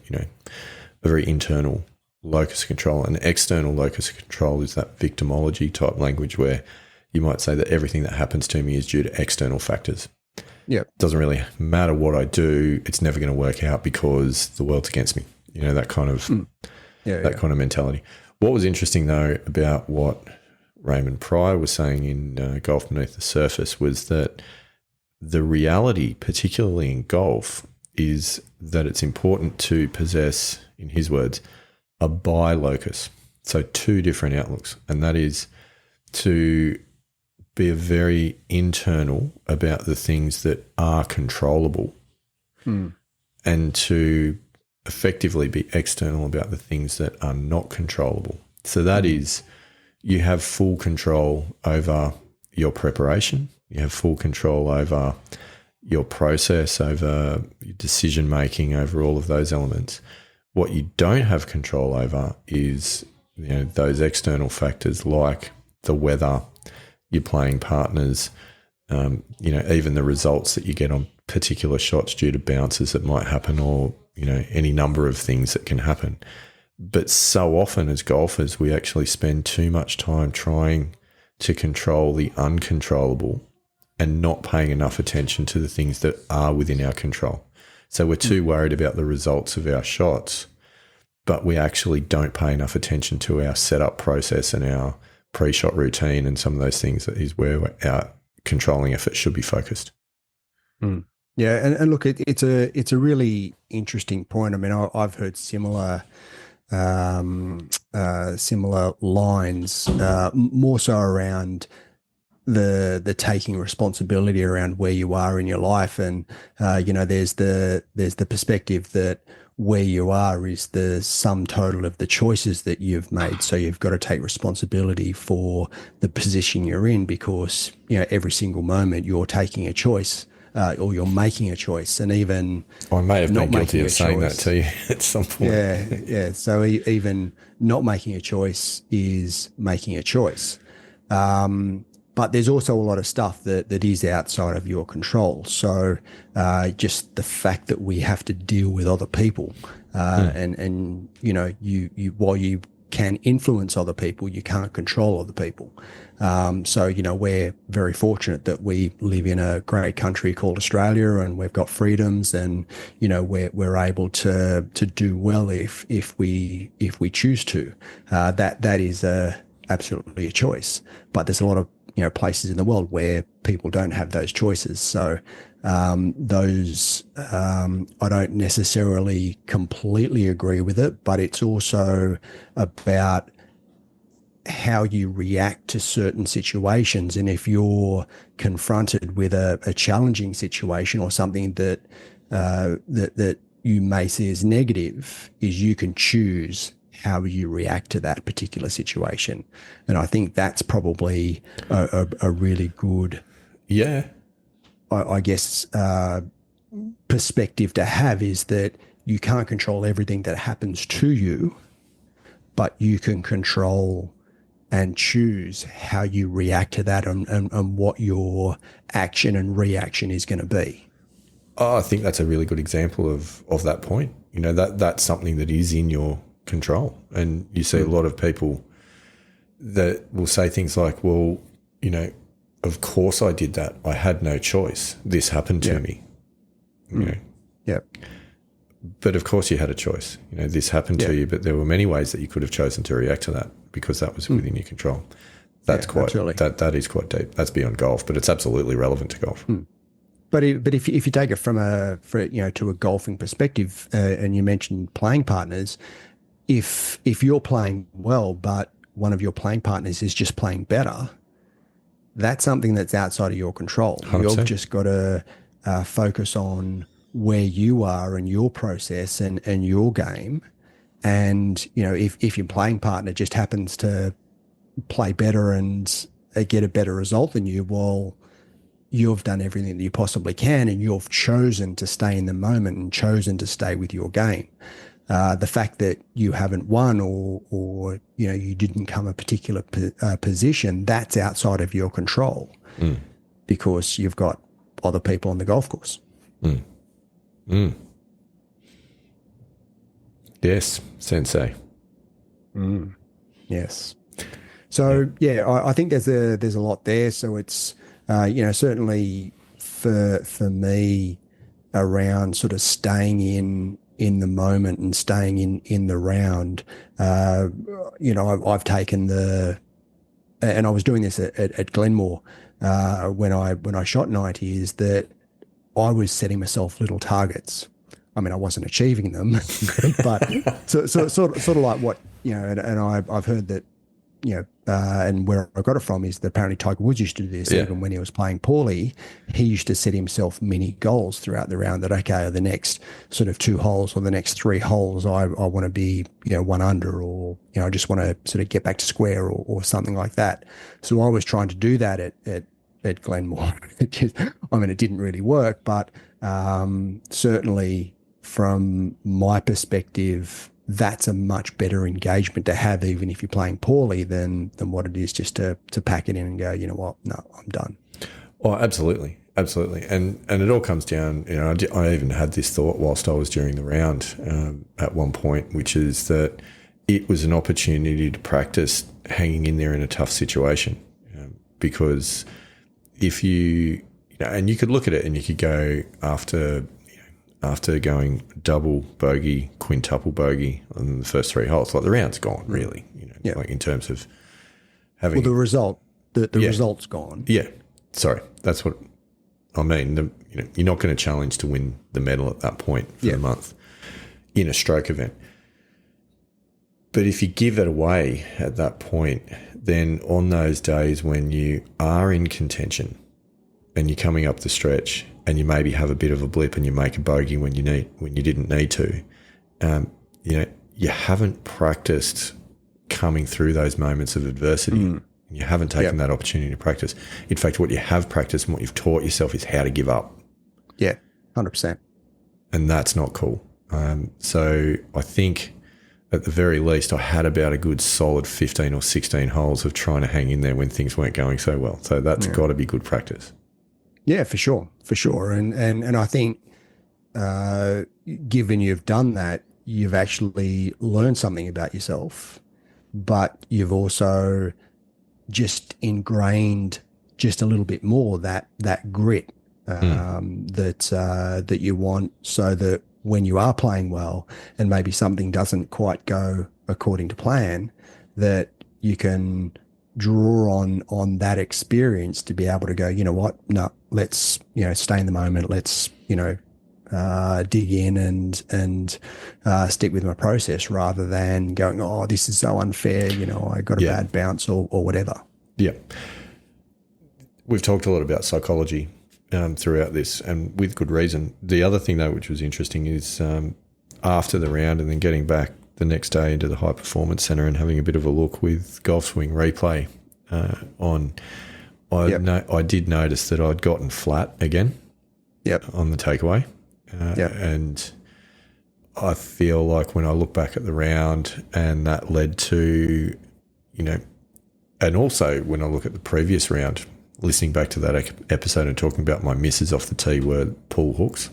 very internal locus of control. An external locus of control is that victimology type language, where you might say that everything that happens to me is due to external factors. Yeah, it doesn't really matter what I do; it's never going to work out because the world's against me. That kind of kind of mentality. What was interesting though about what Raymond Pryor was saying in Golf Beneath the Surface was that the reality, particularly in golf, is that it's important to possess, in his words, a bi-locus. So 2 different outlooks, and that is to be very internal about the things that are controllable and to effectively be external about the things that are not controllable. So that is, you have full control over your preparation, you have full control over your process, over your decision making, over all of those elements. What you don't have control over is, those external factors like the weather, your playing partners, even the results that you get on particular shots due to bounces that might happen, or any number of things that can happen. But so often as golfers, we actually spend too much time trying to control the uncontrollable and not paying enough attention to the things that are within our control. So we're too worried about the results of our shots, but we actually don't pay enough attention to our setup process and our pre-shot routine and some of those things. That is where our controlling effort should be focused. Yeah, and look, it's a really interesting point. I mean, I've heard similar lines, more so around the taking responsibility around where you are in your life, and there's the perspective that where you are is the sum total of the choices that you've made. So you've got to take responsibility for the position you're in, because every single moment you're taking a choice. Or you're making a choice, and even I may have not been guilty making of saying that to you at some point. Yeah. So even not making a choice is making a choice. But there's also a lot of stuff that is outside of your control. So just the fact that we have to deal with other people, and you while you can influence other people, you can't control other people. So we're very fortunate that we live in a great country called Australia, and we've got freedoms, and we're able to do well if we choose to. That is absolutely a choice. But there's a lot of places in the world where people don't have those choices. So those I don't necessarily completely agree with it, but it's also about how you react to certain situations. And if you're confronted with a challenging situation or something that you may see as negative, is you can choose how you react to that particular situation. And I think that's probably a really good, I guess, perspective to have, is that you can't control everything that happens to you, but you can control and choose how you react to that, and what your action and reaction is going to be. Oh, I think that's a really good example of that point. That's something that is in your control. And you see a lot of people that will say things like, well, of course I did that. I had no choice. This happened to me. Yeah. But of course you had a choice. This happened to you, but there were many ways that you could have chosen to react to that, because that was within your control. That's that is quite deep. That's beyond golf, but it's absolutely relevant to golf. But if you take it from to a golfing perspective, and you mentioned playing partners, if you're playing well, but one of your playing partners is just playing better, that's something that's outside of your control. 100%. You've just got to focus on where you are and your process and your game. And, if your playing partner just happens to play better and get a better result than you, well, you've done everything that you possibly can, and you've chosen to stay in the moment and chosen to stay with your game. The fact that you haven't won or you didn't come a particular position, that's outside of your control, because you've got other people on the golf course. Yes, sensei. Yes. So I think there's a lot there. So it's certainly for me, around sort of staying in the moment and staying in the round. I've taken and I was doing this at Glenmore when I shot 90, is that I was setting myself little targets. I mean, I wasn't achieving them, but sort of like what, and I've heard that and where I got it from is that apparently Tiger Woods used to do this. Yeah. Even when he was playing poorly, he used to set himself mini goals throughout the round that, okay, the next sort of 2 holes or the next 3 holes, I want to be, 1 under, or, I just want to sort of get back to square, or something like that. So I was trying to do that at Glenmore. It didn't really work, but certainly from my perspective, that's a much better engagement to have, even if you're playing poorly, than what it is just to pack it in and go, you know what, no, I'm done. Oh, absolutely. Absolutely. And it all comes down, I even had this thought whilst I was during the round at one point, which is that it was an opportunity to practice hanging in there in a tough situation. Because if you and you could look at it and you could go after going double bogey, quintuple bogey on the first 3 holes, like the round's gone, really. Like in terms of having the result, the result's gone. Yeah, sorry, that's what I mean. You're not going to challenge to win the medal at that point for the month in a stroke event. But if you give it away at that point, then on those days when you are in contention and you're coming up the stretch, and you maybe have a bit of a blip and you make a bogey when you didn't need to, you haven't practiced coming through those moments of adversity. You haven't taken that opportunity to practice. In fact, what you have practiced and what you've taught yourself is how to give up. Yeah, 100%. And that's not cool. So I think at the very least, I had about a good solid 15 or 16 holes of trying to hang in there when things weren't going so well. So that's got to be good practice. Yeah, for sure. And I think given you've done that, you've actually learned something about yourself, but you've also just ingrained just a little bit more that grit that you want, so that when you are playing well and maybe something doesn't quite go according to plan, that you can draw on that experience to be able to go, you know what, no, let's stay in the moment, let's dig in and stick with my process, rather than going, oh, this is so unfair, I got a bad bounce or whatever. Yeah, we've talked a lot about psychology throughout this, and with good reason. The other thing though, which was interesting, is after the round and then getting back the next day into the high performance center and having a bit of a look with Golf Swing Replay on, I did notice that I'd gotten flat again on the takeaway. And I feel like when I look back at the round, and that led to, and also when I look at the previous round, listening back to that episode and talking about my misses off the tee were pull hooks.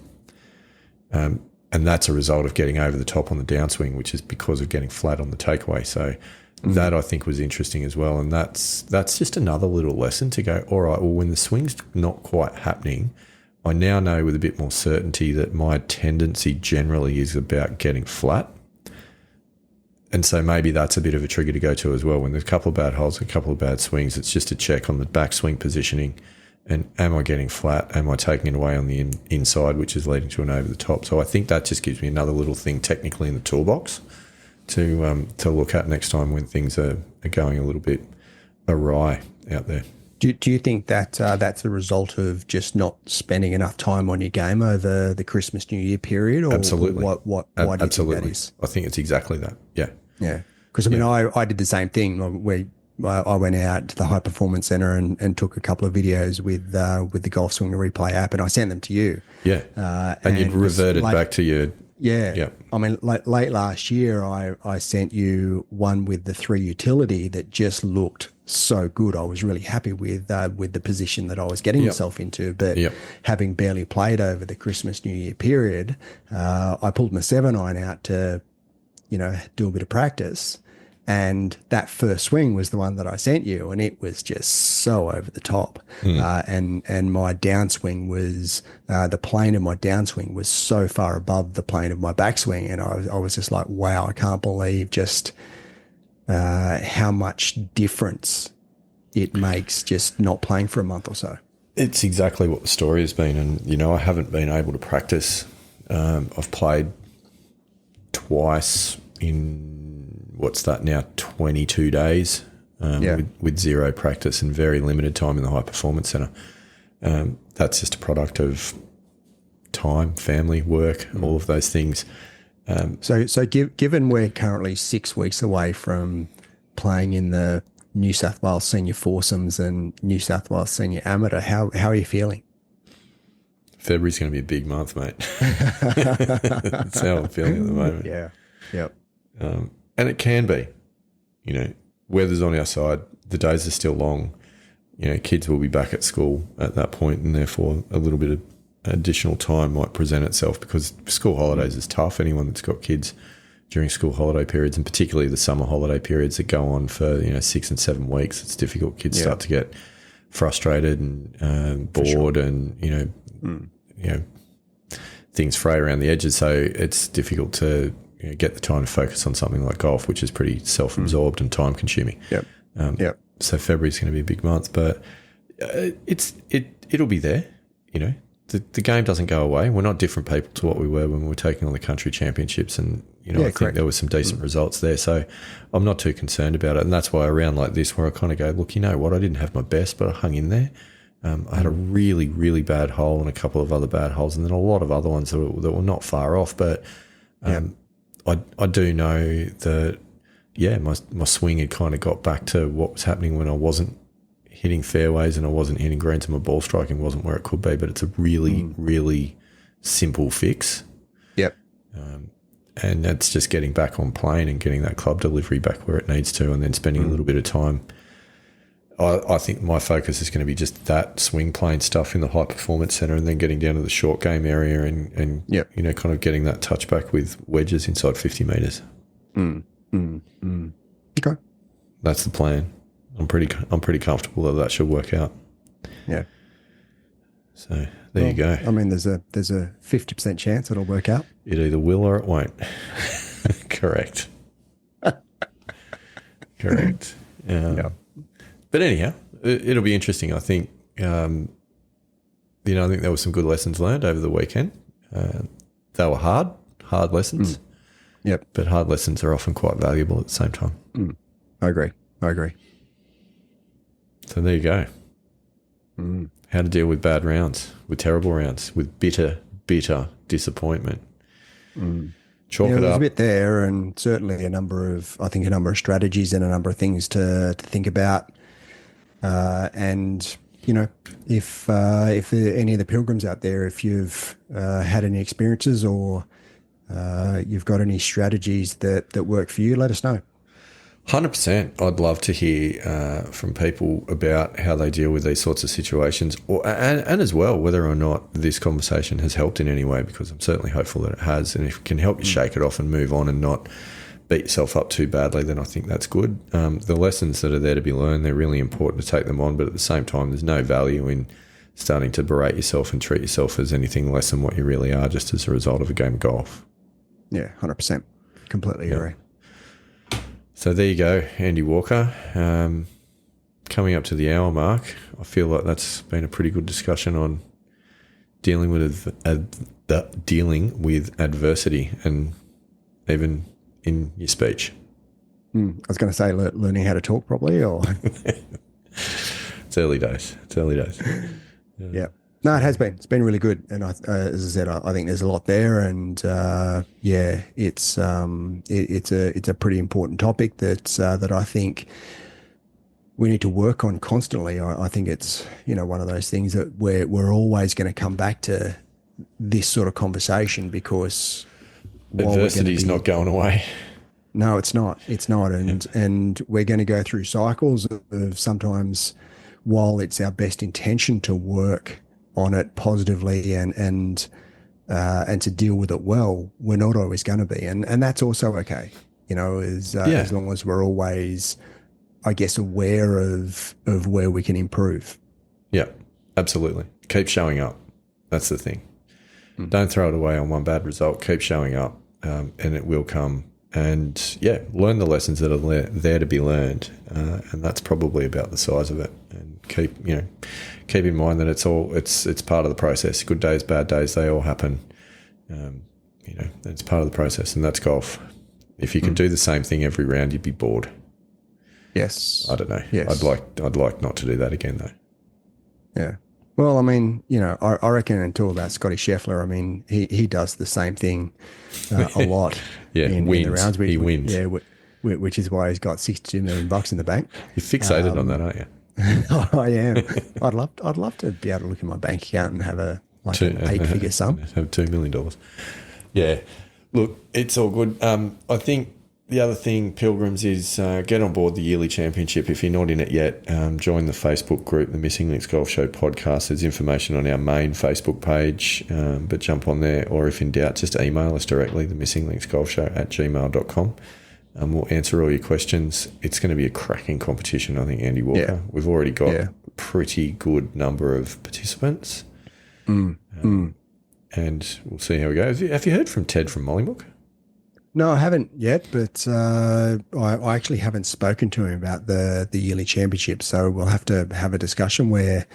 And that's a result of getting over the top on the downswing, which is because of getting flat on the takeaway. So that I think was interesting as well. And that's just another little lesson to go, all right, well, when the swing's not quite happening, I now know with a bit more certainty that my tendency generally is about getting flat. And so maybe that's a bit of a trigger to go to as well. When there's a couple of bad holes, a couple of bad swings, it's just a check on the backswing positioning. And am I getting flat? Am I taking it away on the inside, which is leading to an over the top? So I think that just gives me another little thing technically in the toolbox to look at next time when things are going a little bit awry out there. Do you think that that's a result of just not spending enough time on your game over the Christmas New Year period? Or Absolutely. Why do you think that is? I think it's exactly that. Yeah. Yeah. Because I did the same thing where I went out to the High Performance Center and took a couple of videos with the Golf Swing Replay app, and I sent them to you. Yeah. And you'd reverted back to your... Yeah. I mean, late last year, I sent you one with the 3 utility that just looked so good. I was really happy with the position that I was getting myself into. But having barely played over the Christmas New Year period, I pulled my 7-iron out to, do a bit of practice. And that first swing was the one that I sent you, and it was just so over the top. And my downswing was the plane of my downswing was so far above the plane of my backswing, and I was just like, wow, I can't believe just how much difference it makes just not playing for a month or so. It's exactly what the story has been, and I haven't been able to practice. I've played twice in. What's that now? 22 days with zero practice and very limited time in the high performance centre. That's just a product of time, family, work, all of those things. Given we're currently 6 weeks away from playing in the New South Wales Senior Foursomes and New South Wales Senior Amateur, how are you feeling? February's going to be a big month, mate. That's how I'm feeling at the moment. Yeah. Yep. And it can be, weather's on our side. The days are still long. Kids will be back at school at that point, and therefore a little bit of additional time might present itself because school holidays is tough. Anyone that's got kids during school holiday periods, and particularly the summer holiday periods that go on for 6 and 7 weeks, it's difficult. Kids start to get frustrated and bored, and things fray around the edges. So it's difficult to get the time to focus on something like golf, which is pretty self-absorbed and time-consuming. Yep. So February's going to be a big month, but it'll be there. The game doesn't go away. We're not different people to what we were when we were taking on the country championships, and I think there were some decent results there. So I'm not too concerned about it, and that's why a round like this, where I kind of go, look, you know what, I didn't have my best, but I hung in there. I had a really, really bad hole and a couple of other bad holes, and then a lot of other ones that were not far off. But I do know that, my swing had kind of got back to what was happening when I wasn't hitting fairways and I wasn't hitting greens, and my ball striking wasn't where it could be. But it's a really, really simple fix. Yep. And that's just getting back on plane and getting that club delivery back where it needs to, and then spending a little bit of time. I think my focus is going to be just that swing plane stuff in the high performance centre, and then getting down to the short game area and kind of getting that touch back with wedges inside 50 metres. Okay. That's the plan. I'm pretty comfortable that should work out. Yeah. So there you go. I mean, there's a 50% chance it'll work out. It either will or it won't. Correct. Correct. Yeah. But anyhow, it'll be interesting. I think, I think there were some good lessons learned over the weekend. They were hard lessons. Yep. But hard lessons are often quite valuable at the same time. I agree. So there you go. How to deal with bad rounds, with terrible rounds, with bitter disappointment. Chalk it up. There's a bit there, and certainly a number of strategies and a number of things to think about. And if any of the pilgrims out there, if you've had any experiences or you've got any strategies that work for you, let us know. 100%. I'd love to hear from people about how they deal with these sorts of situations, and as well whether or not this conversation has helped in any way, because I'm certainly hopeful that it has. And if it can help you shake it off and move on and not beat yourself up too badly, then I think that's good. The lessons that are there to be learned, they're really important to take them on, but at the same time, there's no value in starting to berate yourself and treat yourself as anything less than what you really are just as a result of a game of golf. Yeah, 100%. Completely agree. So there you go, Andy Walker. Coming up to the hour mark, I feel like that's been a pretty good discussion on dealing with adversity, and even in your speech. I was going to say learning how to talk properly, or it's early days. Yeah. No, it has been. It's been really good, and as I said, I think there's a lot there, and it's a pretty important topic that I think we need to work on constantly. I think it's one of those things that we're always going to come back to this sort of conversation, because adversity's not going away. No, it's not. And we're going to go through cycles of sometimes, while it's our best intention to work on it positively and to deal with it well, we're not always going to be, and that's also okay. As long as we're always, I guess, aware of where we can improve. Yeah, absolutely. Keep showing up. That's the thing. Don't throw it away on one bad result. Keep showing up, and it will come. And learn the lessons that are there to be learned, and that's probably about the size of it. And keep in mind that it's part of the process. Good days, bad days, they all happen. It's part of the process, and that's golf. If you could do the same thing every round, you'd be bored. Yes. I don't know. Yes. I'd like not to do that again though. Yeah. Well, I mean, I reckon and talk about Scotty Scheffler. I mean, he does the same thing a lot. Yeah, in the rounds. He wins. Yeah, which is why he's got $62 million in the bank. You're fixated on that, aren't you? I am. I'd love to be able to look at my bank account and have an 8-figure sum. Have $2 million. Yeah. Look, it's all good. I think the other thing, Pilgrims, is get on board the yearly championship. If you're not in it yet, join the Facebook group, the Missing Links Golf Show podcast. There's information on our main Facebook page, but jump on there. Or if in doubt, just email us directly, the Missing Links Golf Show @gmail.com. We'll answer all your questions. It's going to be a cracking competition, I think, Andy Walker. Yeah. We've already got a pretty good number of participants. And we'll see how we go. Have you heard from Ted from Mollymook? No, I haven't yet, but I actually haven't spoken to him about the yearly championship. So we'll have to have a discussion where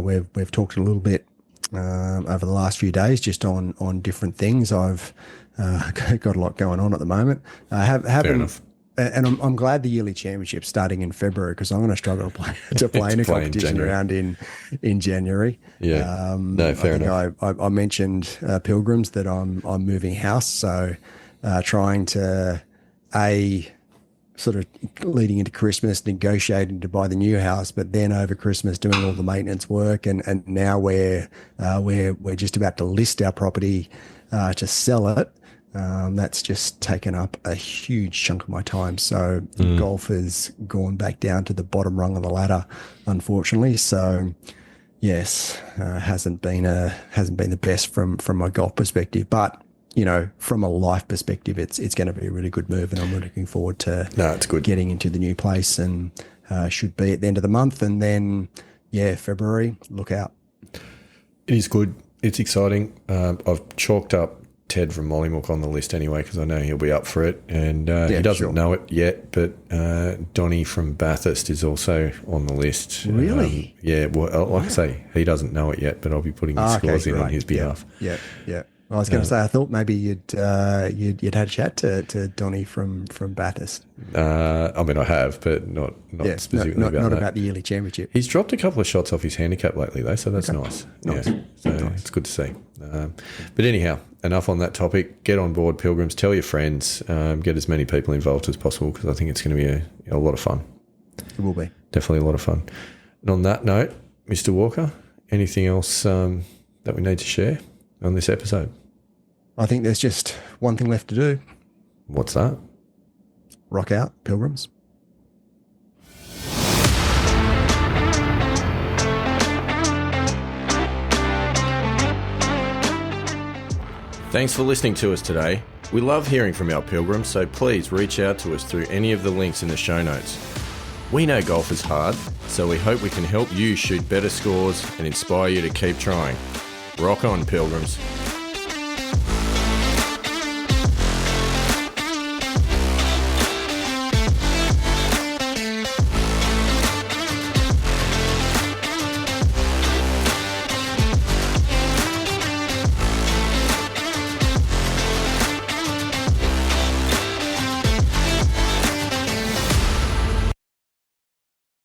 we've talked a little bit over the last few days just on different things. I've got a lot going on at the moment. Fair enough. And I'm glad the yearly championship's starting in February because I'm going to struggle to play in a competition around in January. Yeah, no, fair enough. I mentioned Pilgrims that I'm moving house, so trying to sort of leading into Christmas, negotiating to buy the new house, but then over Christmas doing all the maintenance work, and now we're just about to list our property to sell it. That's just taken up a huge chunk of my time. So golf has gone back down to the bottom rung of the ladder, unfortunately. So yes, hasn't been the best from my golf perspective, but from a life perspective, it's going to be a really good move, and I'm looking forward to it's good. Getting into the new place, and should be at the end of the month, and then February, look out. It is good. It's exciting. I've chalked up Ted from Mollymook on the list anyway because I know he'll be up for it, and he doesn't know it yet, but Donnie from Bathurst is also on the list. Really? Well, like I say, he doesn't know it yet, but I'll be putting his scores in on his behalf. Yeah. I was going to say, I thought maybe you'd had a chat to Donnie from Bathurst. I mean, I have, but not specifically not that. About the yearly championship. He's dropped a couple of shots off his handicap lately, though, so that's nice. Yeah, so nice. It's good to see. But anyhow, enough on that topic. Get on board, Pilgrims. Tell your friends. Get as many people involved as possible because I think it's going to be a lot of fun. It will be. Definitely a lot of fun. And on that note, Mr. Walker, anything else that we need to share on this episode? I think there's just one thing left to do. What's that? Rock out, Pilgrims. Thanks for listening to us today. We love hearing from our Pilgrims, so please reach out to us through any of the links in the show notes. We know golf is hard, so we hope we can help you shoot better scores and inspire you to keep trying. Rock on, Pilgrims.